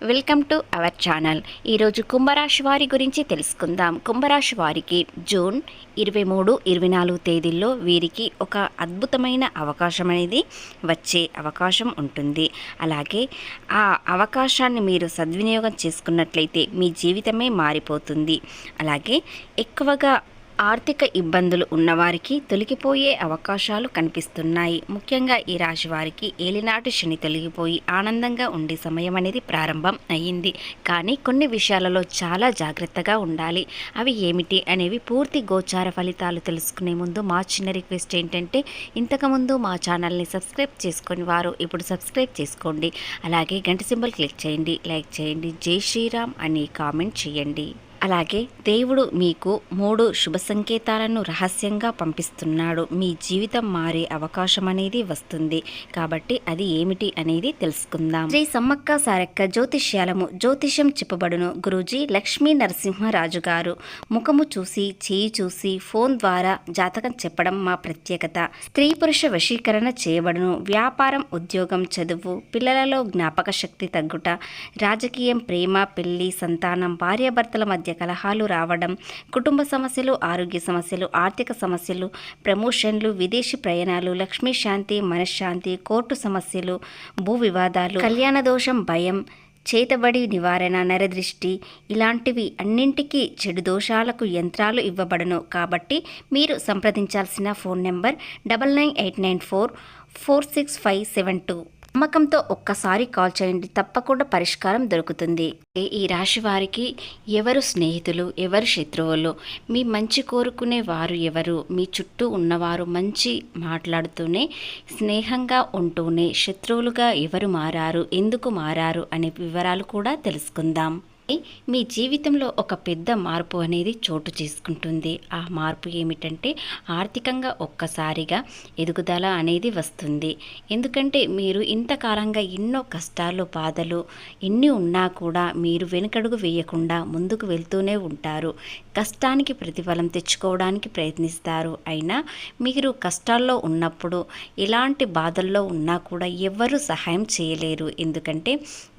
Welcome to our channel. ఈరోజు కుంభరాశి వారి గురించి తెలుసుకుందాం. కుంభరాశి వారికి జూన్ 23, 24 తేదీల్లో వీరికి ఒక అద్భుతమైన అవకాశం అనేది వచ్చే అవకాశం ఉంటుంది. అలాగే ఆ అవకాశాన్ని మీరు సద్వినియోగం చేసుకున్నట్లయితే మీ జీవితమే మారిపోతుంది. అలాగే ఎక్కువగా ఆర్థిక ఇబ్బందులు ఉన్నవారికి తొలగిపోయే అవకాశాలు కనిపిస్తున్నాయి. ముఖ్యంగా ఈ రాశి వారికి ఏలినాటి శని తొలగిపోయి ఆనందంగా ఉండే సమయం అనేది ప్రారంభం అయ్యింది. కానీ కొన్ని విషయాలలో చాలా జాగ్రత్తగా ఉండాలి. అవి ఏమిటి అనేవి పూర్తి గోచార ఫలితాలు తెలుసుకునే ముందు మా చిన్న రిక్వెస్ట్ ఏంటంటే, ఇంతకుముందు మా ఛానల్ని సబ్స్క్రైబ్ చేసుకొని వారు ఇప్పుడు సబ్స్క్రైబ్ చేసుకోండి. అలాగే గంట సింబల్ క్లిక్ చేయండి, లైక్ చేయండి, జై శ్రీరామ్ అని కామెంట్ చేయండి. అలాగే దేవుడు మీకు 3 శుభ సంకేతాలను రహస్యంగా పంపిస్తున్నాడు. మీ జీవితం మారే అవకాశం అనేది వస్తుంది. కాబట్టి అది ఏమిటి అనేది తెలుసుకుందాం. శ్రీ సమ్మక్క సారక్క జ్యోతిష్యాలము జ్యోతిష్యం చెప్పబడును. గురూజీ లక్ష్మీ నరసింహరాజు గారు ముఖము చూసి, చేయి చూసి, ఫోన్ ద్వారా జాతకం చెప్పడం మా ప్రత్యేకత. స్త్రీ పురుష వశీకరణ చేయబడును. వ్యాపారం, ఉద్యోగం, చదువు, పిల్లలలో జ్ఞాపక శక్తి తగ్గుట, రాజకీయం, ప్రేమ, పెళ్లి, సంతానం, భార్యాభర్తల మధ్య కలహాలు రావడం, కుటుంబ సమస్యలు, ఆరోగ్య సమస్యలు, ఆర్థిక సమస్యలు, ప్రమోషన్లు, విదేశీ ప్రయాణాలు, లక్ష్మీ శాంతి, మనశ్శాంతి, కోర్టు సమస్యలు, భూ వివాదాలు, కళ్యాణ దోషం, భయం, చేతబడి నివారణ, నరదృష్టి, ఇలాంటివి అన్నింటికీ చెడు దోషాలకు యంత్రాలు ఇవ్వబడును. కాబట్టి మీరు సంప్రదించాల్సిన ఫోన్ నెంబర్ 9984465572. నమ్మకంతో ఒక్కసారి కాల్ చేయండి, తప్పకుండా పరిష్కారం దొరుకుతుంది. ఈ రాశి వారికి ఎవరు స్నేహితులు, ఎవరు శత్రువులు, మీ మంచి కోరుకునే వారు ఎవరు, మీ చుట్టూ ఉన్నవారు మంచి మాట్లాడుతూనే, స్నేహంగా ఉంటూనే శత్రువులుగా ఎవరు మారారు, ఎందుకు మారారు అనే వివరాలు కూడా తెలుసుకుందాం. మీ జీవితంలో ఒక పెద్ద మార్పు అనేది చోటు చేసుకుంటుంది. ఆ మార్పు ఏమిటంటే, ఆర్థికంగా ఒక్కసారిగా ఎదుగుదల అనేది వస్తుంది. ఎందుకంటే మీరు ఇంతకాలంగా ఎన్నో కష్టాలు, బాధలు ఎన్ని ఉన్నా కూడా మీరు వెనుకడుగు వేయకుండా ముందుకు వెళ్తూనే ఉంటారు. కష్టానికి ప్రతిఫలం తెచ్చుకోవడానికి ప్రయత్నిస్తారు. అయినా మీరు కష్టాల్లో ఉన్నప్పుడు, ఎలాంటి బాధల్లో ఉన్నా కూడా ఎవరు సహాయం చేయలేరు. ఎందుకంటే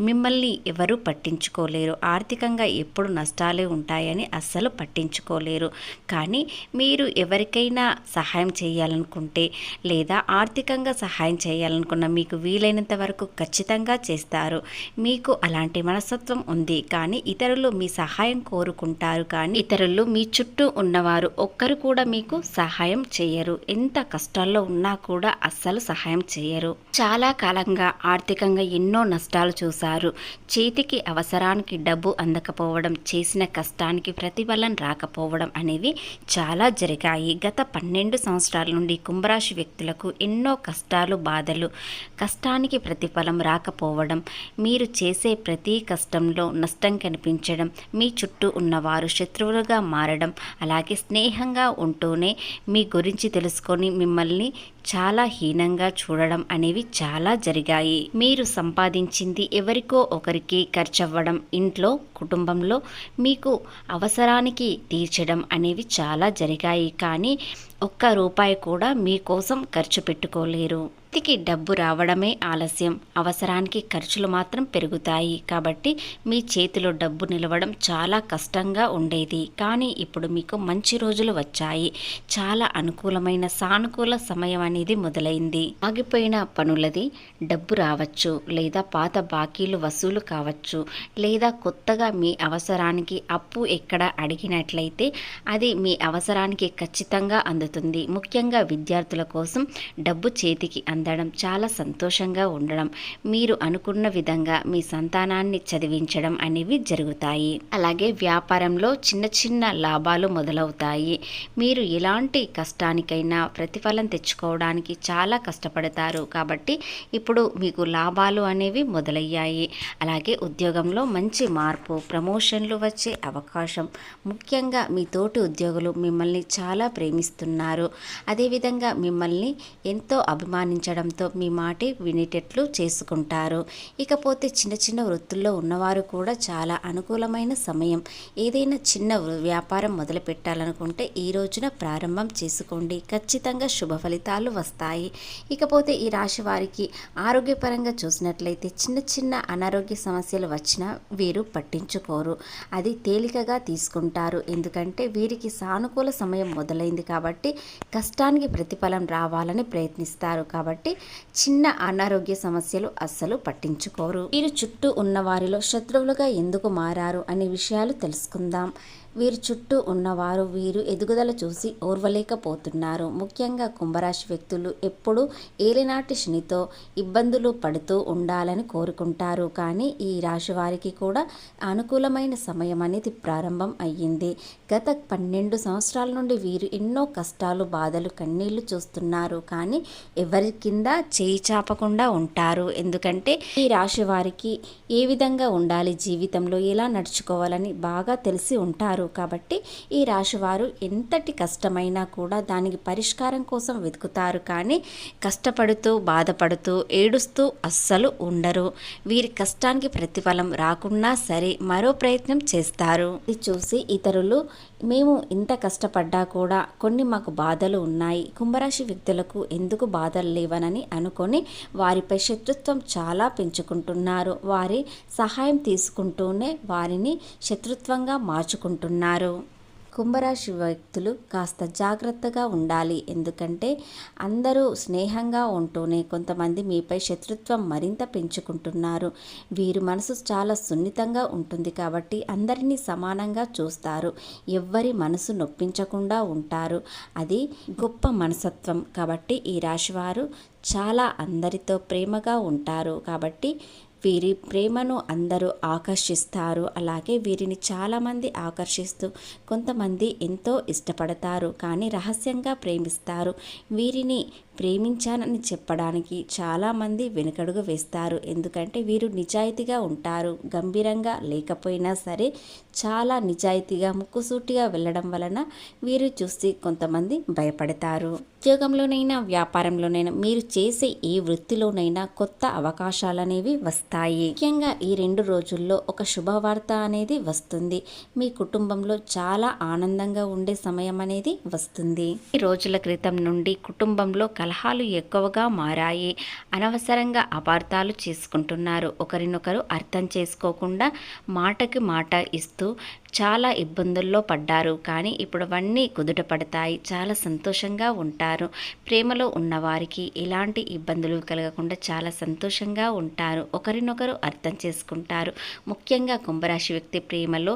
మిమ్మల్ని ఎవరు పట్టించుకోలేరు. ఆర్థికంగా ఎప్పుడు నష్టాలే ఉంటాయని అస్సలు పట్టించుకోలేరు. కానీ మీరు ఎవరికైనా సహాయం చేయాలనుకుంటే, లేదా ఆర్థికంగా సహాయం చేయాలనుకున్న మీకు వీలైనంత వరకు ఖచ్చితంగా చేస్తారు. మీకు అలాంటి మనస్తత్వం ఉంది. కానీ ఇతరులు మీ సహాయం కోరుకుంటారు. కానీ ఇతరులు మీ చుట్టూ ఉన్నవారు ఒక్కరు కూడా మీకు సహాయం చేయరు. ఎంత కష్టాల్లో ఉన్నా కూడా అస్సలు సహాయం చేయరు. చాలా కాలంగా ఆర్థికంగా ఎన్నో నష్టాలు చూశారు. చేతికి అవసరానికి డబ్బు అందకపోవడం, చేసిన కష్టానికి ప్రతిఫలం రాకపోవడం అనేవి చాలా జరిగాయి. గత 12 సంవత్సరాల నుండి కుంభరాశి వ్యక్తులకు ఎన్నో కష్టాలు, బాధలు, కష్టానికి ప్రతిఫలం రాకపోవడం, మీరు చేసే ప్రతి కష్టంలో నష్టం కనిపించడం, మీ చుట్టూ ఉన్నవారు శత్రువులుగా మారడం, అలాగే స్నేహంగా ఉంటూనే మీ గురించి తెలుసుకొని మిమ్మల్ని చాలా హీనంగా చూడడం అనేవి చాలా జరిగాయి. మీరు సంపాదించింది ఎవరికో ఒకరికి ఖర్చవ్వడం, ఇంట్లో కుటుంబంలో మీకు అవసరానికి తీర్చడం అనేవి చాలా జరిగాయి. కానీ ఒక్క రూపాయి కూడా మీకోసం ఖర్చు పెట్టుకోలేరు. చేతికి డబ్బు రావడమే ఆలస్యం, అవసరానికి ఖర్చులు మాత్రం పెరుగుతాయి. కాబట్టి మీ చేతిలో డబ్బు నిలవడం చాలా కష్టంగా ఉండేది. కానీ ఇప్పుడు మీకు మంచి రోజులు వచ్చాయి. చాలా అనుకూలమైన సానుకూల సమయం అనేది మొదలైంది. ఆగిపోయిన పనులది డబ్బు రావచ్చు, లేదా పాత బాకీలు వసూలు కావచ్చు, లేదా కొత్తగా మీ అవసరానికి అప్పు ఎక్కడ అడిగినట్లయితే అది మీ అవసరానికి ఖచ్చితంగా అందుతుంది. ముఖ్యంగా విద్యార్థుల కోసం డబ్బు చేతికి అందడం, చాలా సంతోషంగా ఉండడం, మీరు అనుకున్న విధంగా మీ సంతానాన్ని చదివించడం అనేవి జరుగుతాయి. అలాగే వ్యాపారంలో చిన్న చిన్న లాభాలు మొదలవుతాయి. మీరు ఎలాంటి కష్టానికైనా ప్రతిఫలం తెచ్చుకోవడానికి చాలా కష్టపడతారు. కాబట్టి ఇప్పుడు మీకు లాభాలు అనేవి మొదలయ్యాయి. అలాగే ఉద్యోగంలో మంచి మార్పు, ప్రమోషన్లు వచ్చే అవకాశం, ముఖ్యంగా మీ తోటి ఉద్యోగులు మిమ్మల్ని చాలా ప్రేమిస్తున్నారు. అదేవిధంగా మిమ్మల్ని ఎంతో అభిమానించడం పెంచడంతో మీ మాటే వినేటట్లు చేసుకుంటారు. ఇకపోతే చిన్న చిన్న వృత్తుల్లో ఉన్నవారు కూడా చాలా అనుకూలమైన సమయం. ఏదైనా చిన్న వ్యాపారం మొదలు పెట్టాలనుకుంటే ఈ రోజున ప్రారంభం చేసుకోండి. ఖచ్చితంగా శుభ ఫలితాలు వస్తాయి. ఇకపోతే ఈ రాశి వారికి ఆరోగ్యపరంగా చూసినట్లయితే చిన్న చిన్న అనారోగ్య సమస్యలు వచ్చినా వీరు పట్టించుకోరు. అది తేలికగా తీసుకుంటారు. ఎందుకంటే వీరికి సానుకూల సమయం మొదలైంది కాబట్టి కష్టానికి ప్రతిఫలం రావాలని ప్రయత్నిస్తారు. కాబట్టి చిన్న అనారోగ్య సమస్యలు అస్సలు పట్టించుకోరు. వీరు చుట్టూ ఉన్న వారిలో శత్రువులుగా ఎందుకు మారారు అనే విషయాలు తెలుసుకుందాం. వీరి చుట్టూ ఉన్నవారు వీరు ఎదుగుదల చూసి ఓర్వలేకపోతున్నారు. ముఖ్యంగా కుంభరాశి వ్యక్తులు ఎప్పుడూ ఏలినాటి శనితో ఇబ్బందులు పడుతూ ఉండాలని కోరుకుంటారు. కానీ ఈ రాశి వారికి కూడా అనుకూలమైన సమయం అనేది ప్రారంభం అయ్యింది. గత 12 సంవత్సరాల నుండి వీరు ఎన్నో కష్టాలు, బాధలు, కన్నీళ్లు చూస్తున్నారు. కానీ ఎవరి కింద చేయి చాపకుండా ఉంటారు. ఎందుకంటే ఈ రాశి వారికి ఏ విధంగా ఉండాలి, జీవితంలో ఎలా నడుచుకోవాలని బాగా తెలిసి ఉంటారు. కాబట్టి ఈ రాశి వారు ఎంతటి కష్టమైనా కూడా దానికి పరిష్కారం కోసం వెతుకుతారు. కానీ కష్టపడుతూ, బాధపడుతూ, ఏడుస్తూ అస్సలు ఉండరు. వీరి కష్టానికి ప్రతిఫలం రాకున్నా సరే మరో ప్రయత్నం చేస్తారు. ఇది చూసి ఇతరులు మేము ఇంత కష్టపడ్డా కూడా కొన్ని మాకు బాధలు ఉన్నాయి, కుంభరాశి వ్యక్తులకు ఎందుకు బాధలు లేవనని అనుకొని వారిపై శత్రుత్వం చాలా పెంచుకుంటున్నారు. వారి సహాయం తీసుకుంటూనే వారిని శత్రుత్వంగా మార్చుకుంటున్నారు. కుంభరాశి వ్యక్తులు కాస్త జాగ్రత్తగా ఉండాలి. ఎందుకంటే అందరూ స్నేహంగా ఉంటూనే కొంతమంది మీపై శత్రుత్వం మరింత పెంచుకుంటున్నారు. వీరి మనసు చాలా సున్నితంగా ఉంటుంది కాబట్టి అందరినీ సమానంగా చూస్తారు. ఎవ్వరి మనసు నొప్పించకుండా ఉంటారు. అది గొప్ప మనస్తత్వం. కాబట్టి ఈ రాశివారు చాలా అందరితో ప్రేమగా ఉంటారు. కాబట్టి వీరి ప్రేమను అందరూ ఆకర్షిస్తారు. అలాగే వీరిని చాలామంది ఆకర్షిస్తూ కొంతమంది ఎంతో ఇష్టపడతారు. కానీ రహస్యంగా ప్రేమిస్తారు. వీరిని ప్రేమించానని చెప్పడానికి చాలామంది వెనుకడుగు వేస్తారు. ఎందుకంటే వీరు నిజాయితీగా ఉంటారు. గంభీరంగా లేకపోయినా సరే చాలా నిజాయితీగా ముక్కుసూటిగా వెళ్ళడం వలన వీరు చూసి కొంతమంది భయపడతారు. ఉద్యోగంలోనైనా వ్యాపారంలోనైనా మీరు చేసే ఏ వృత్తిలోనైనా కొత్త అవకాశాలు అనేవి వస్తాయి. ముఖ్యంగా ఈ 2 రోజుల్లో ఒక శుభవార్త అనేది వస్తుంది. మీ కుటుంబంలో చాలా ఆనందంగా ఉండే సమయం అనేది వస్తుంది. ఈ రోజుల క్రితం నుండి కుటుంబంలో కలహాలు ఎక్కువగా మారాయి. అనవసరంగా అపార్థాలు చేసుకుంటున్నారు. ఒకరినొకరు అర్థం చేసుకోకుండా మాటకి మాట ఇస్తూ చాలా ఇబ్బందుల్లో పడ్డారు. కానీ ఇప్పుడు అవన్నీ కుదుట పడతాయి. చాలా సంతోషంగా ఉంటారు. ప్రేమలో ఉన్నవారికి ఎలాంటి ఇబ్బందులు కలగకుండా చాలా సంతోషంగా ఉంటారు. ఒకరినొకరు అర్థం చేసుకుంటారు. ముఖ్యంగా కుంభరాశి వ్యక్తి ప్రేమలో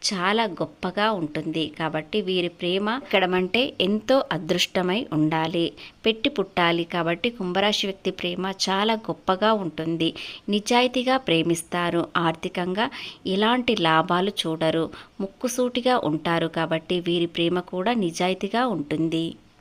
చాలా గొప్పగా ఉంటుంది. కాబట్టి వీరి ప్రేమ ఎక్కడమంటే ఎంతో అదృష్టమై ఉండాలి, పెట్టి పుట్టాలి. కాబట్టి కుంభరాశి వ్యక్తి ప్రేమ చాలా గొప్పగా ఉంటుంది. నిజాయితీగా ప్రేమిస్తారు. ఆర్థికంగా ఎలాంటి లాభాలు చూడరు. ముక్కుసూటిగా ఉంటారు. కాబట్టి వీరి ప్రేమ కూడా నిజాయితీగా ఉంటుంది.